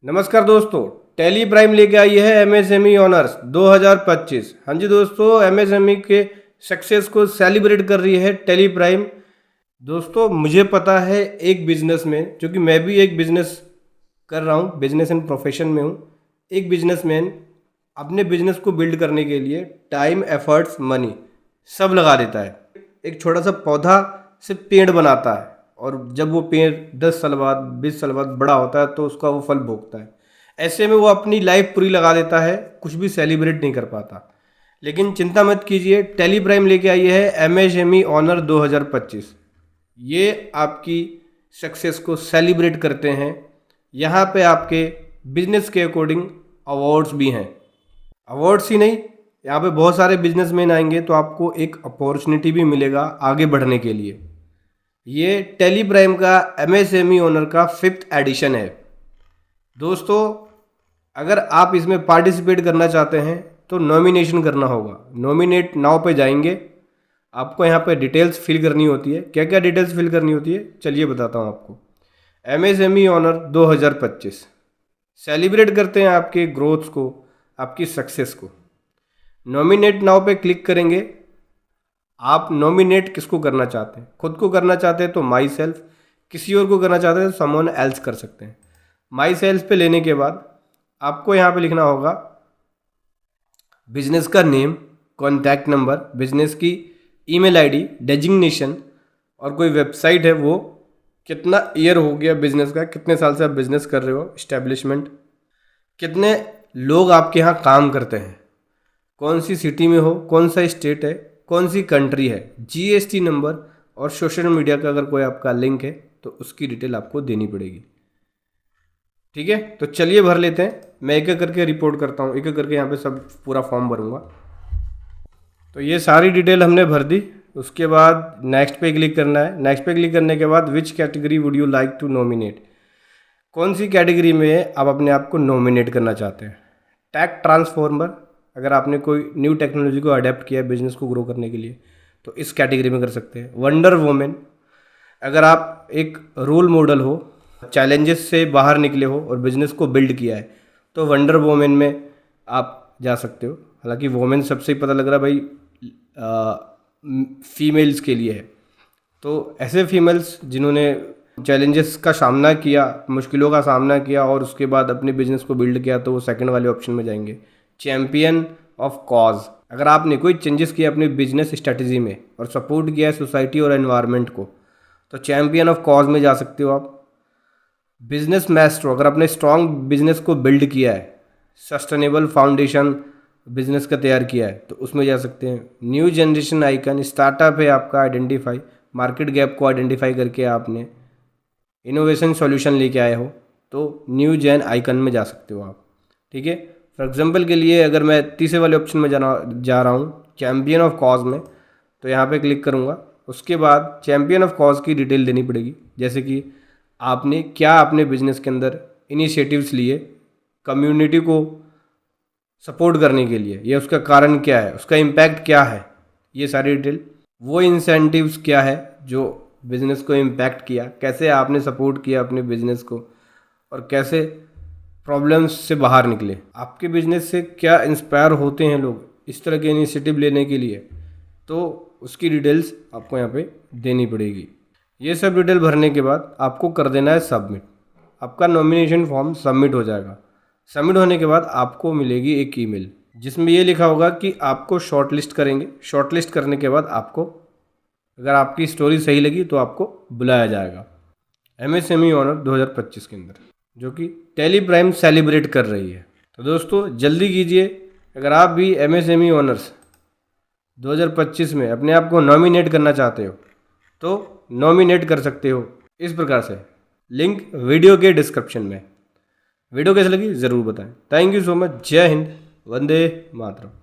नमस्कार दोस्तों, Tally Prime लेके आई है एमएसएमई ऑनर्स 2025। हाँ जी दोस्तों, एमएसएमई के सक्सेस को सेलिब्रेट कर रही है टेली प्राइम। दोस्तों मुझे पता है एक बिजनेस में, क्योंकि मैं भी एक बिजनेस कर रहा हूँ, बिजनेस एंड प्रोफेशन में हूँ। एक बिजनेसमैन अपने बिजनेस को बिल्ड करने के लिए टाइम, एफर्ट्स, मनी सब लगा देता है। एक छोटा सा पौधा से पेड़ बनाता है और जब वो पेड़ 10 साल बाद, 20 साल बाद बड़ा होता है तो उसका वो फल भोगता है। ऐसे में वो अपनी लाइफ पूरी लगा देता है, कुछ भी सेलिब्रेट नहीं कर पाता। लेकिन चिंता मत कीजिए, टेली प्राइम लेके आई है एमएसएमई ऑनर 2025। ये आपकी सक्सेस को सेलिब्रेट करते हैं। यहाँ पे आपके बिजनेस के अकॉर्डिंग अवार्ड्स भी हैं। अवार्ड्स ही नहीं, यहाँ पे बहुत सारे बिजनेसमैन आएंगे तो आपको एक अपॉर्चुनिटी भी मिलेगा आगे बढ़ने के लिए। ये टेली प्राइम का एमएसएमई ओनर का 5th एडिशन है। दोस्तों अगर आप इसमें पार्टिसिपेट करना चाहते हैं तो नॉमिनेशन करना होगा। नॉमिनेट नाउ पे जाएंगे, आपको यहाँ पे डिटेल्स फिल करनी होती है। क्या क्या डिटेल्स फिल करनी होती है चलिए बताता हूँ आपको। एमएसएमई ऑनर 2025 सेलिब्रेट करते हैं आपके ग्रोथ को, आपकी सक्सेस को। नॉमिनेट नाउ पे क्लिक करेंगे। आप नॉमिनेट किसको करना चाहते हैं? खुद को करना चाहते हैं तो माई सेल्फ, किसी और को करना चाहते हैं तो समवन एल्स कर सकते हैं। माई सेल्फ पे लेने के बाद आपको यहाँ पे लिखना होगा बिजनेस का नेम, कॉन्टैक्ट नंबर, बिजनेस की ईमेल आईडी, डेजिग्नेशन और कोई वेबसाइट है वो, कितना ईयर हो गया बिजनेस का, कितने साल से आप बिजनेस कर रहे हो, इस्टेब्लिशमेंट, कितने लोग आपके यहाँ काम करते हैं, कौन सी सिटी में हो, कौन सा स्टेट है, कौन सी कंट्री है, जीएसटी नंबर और सोशल मीडिया का अगर कोई आपका लिंक है तो उसकी डिटेल आपको देनी पड़ेगी। ठीक है, तो चलिए भर लेते हैं। मैं एक एक करके रिपोर्ट करता हूँ, एक एक करके यहाँ पे सब पूरा फॉर्म भरूंगा। तो ये सारी डिटेल हमने भर दी। उसके बाद नेक्स्ट पे क्लिक करना है। नेक्स्ट पे क्लिक करने के बाद which category would you like to nominate, कौन सी कैटेगरी में आप अपने आप को नॉमिनेट करना चाहते हैं। टेक ट्रांसफॉर्मर, अगर आपने कोई न्यू टेक्नोलॉजी को अडेप्ट किया है बिजनेस को ग्रो करने के लिए तो इस कैटेगरी में कर सकते हैं। वंडर वुमेन, अगर आप एक रोल मॉडल हो, चैलेंजेस से बाहर निकले हो और बिजनेस को बिल्ड किया है तो वंडर वुमेन में आप जा सकते हो। हालांकि वुमेन सबसे ही पता लग रहा है भाई फीमेल्स के लिए है, तो ऐसे फीमेल्स जिन्होंने चैलेंजेस का सामना किया, मुश्किलों का सामना किया और उसके बाद अपने बिजनेस को बिल्ड किया तो वो सेकंड वाले ऑप्शन में जाएंगे। चैम्पियन ऑफ कॉज, अगर आपने कोई चेंजेस किया अपने बिजनेस स्ट्रेटजी में और सपोर्ट किया है सोसाइटी और एनवायरनमेंट को तो चैम्पियन ऑफ कॉज में जा सकते हो आप। बिजनेस मैस्ट्रो, अगर आपने स्ट्रॉन्ग बिजनेस को बिल्ड किया है, सस्टेनेबल फाउंडेशन बिजनेस का तैयार किया है तो उसमें जा सकते हैं। न्यू जनरेशन आइकन, स्टार्टअप है आपका, आइडेंटिफाई, मार्केट गैप को आइडेंटिफाई करके आपने इनोवेशन सॉल्यूशन लेके आए हो तो न्यू जेन आइकन में जा सकते हो आप। ठीक है, फॉर एग्जांपल के लिए अगर मैं तीसरे वाले ऑप्शन में जा रहा हूँ चैम्पियन ऑफ कॉज में, तो यहाँ पे क्लिक करूँगा। उसके बाद चैम्पियन ऑफ कॉज की डिटेल देनी पड़ेगी, जैसे कि आपने क्या अपने बिजनेस के अंदर इनिशिएटिव्स लिए कम्युनिटी को सपोर्ट करने के लिए, या उसका कारण क्या है, उसका इम्पैक्ट क्या है, ये सारी डिटेल। वो इंसेंटिव्स क्या है जो बिजनेस को इम्पैक्ट किया, कैसे आपने सपोर्ट किया अपने बिजनेस को और कैसे प्रॉब्लम्स से बाहर निकले, आपके बिजनेस से क्या इंस्पायर होते हैं लोग इस तरह के इनिशिएटिव लेने के लिए, तो उसकी डिटेल्स आपको यहाँ पे देनी पड़ेगी। ये सब डिटेल भरने के बाद आपको कर देना है सबमिट। आपका नॉमिनेशन फॉर्म सबमिट हो जाएगा। सबमिट होने के बाद आपको मिलेगी एक ईमेल जिसमें ये लिखा होगा कि आपको शॉर्टलिस्ट करेंगे। शॉर्टलिस्ट करने के बाद आपको, अगर आपकी स्टोरी सही लगी तो आपको बुलाया जाएगा एमएसएमई ऑनर 2025 के अंदर, जो कि टेली प्राइम सेलिब्रेट कर रही है। तो दोस्तों जल्दी कीजिए, अगर आप भी एमएसएमई ऑनर्स 2025 में अपने आप को नॉमिनेट करना चाहते हो तो नॉमिनेट कर सकते हो इस प्रकार से। लिंक वीडियो के डिस्क्रिप्शन में। वीडियो कैसे लगी ज़रूर बताएं। Thank you so much. जय हिंद, वंदे मातरम।